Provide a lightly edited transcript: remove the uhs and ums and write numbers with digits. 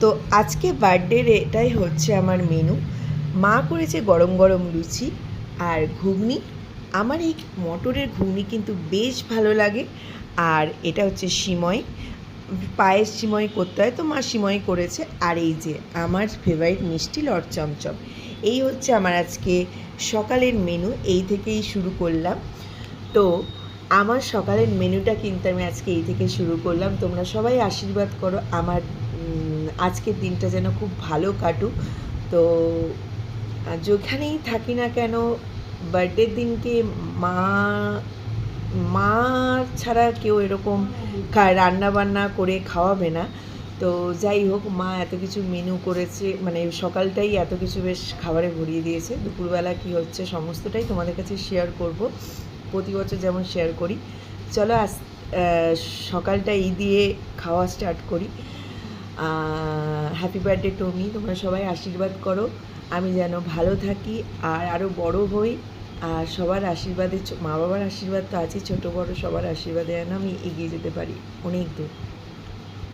তো আজকে বার্থডের এটাই হচ্ছে আমার মেনু। মা করেছে গরম গরম লুচি আর ঘুগনি। আমার এই মটরের ঘুগনি কিন্তু বেশ ভালো লাগে। আর এটা হচ্ছে সিময়, পায়েস সিময় করতে হয়, তো মা সিময় করেছে। আর এই যে আমার ফেভারিট মিষ্টি লট চমচম। এই হচ্ছে আমার আজকে সকালের মেনু, এই থেকেই শুরু করলাম। তো আমার সকালের মেনুটা কিন্তু আমি আজকে এই থেকে শুরু করলাম। তোমরা সবাই আশীর্বাদ করো আমার আজকের দিনটা যেন খুব ভালো কাটুক। তো যেখানেই থাকি না কেন, বার্থডের দিনকে মা মা ছাড়া কেউ এরকম রান্না বান্না করে খাওয়াবে না। তো যাই হোক, মা এত কিছু মেনু করেছে, মানে সকালটাই এত কিছু বেশ খাবারে ভরিয়ে দিয়েছে। দুপুরবেলা কী হচ্ছে সমস্তটাই তোমাদের কাছে শেয়ার করব, প্রতি বছর যেমন শেয়ার করি। চলো সকালটা এই দিয়ে খাওয়া স্টার্ট করি। Happy birthday to me. তোমরা সবাই আশীর্বাদ করো আমি যেন ভালো থাকি আর আরও বড় হই। আর সবার আশীর্বাদে, মা বাবার আশীর্বাদ তো আছে, ছোটো বড়ো সবার আশীর্বাদে যেন আমি এগিয়ে যেতে পারি অনেক দূর।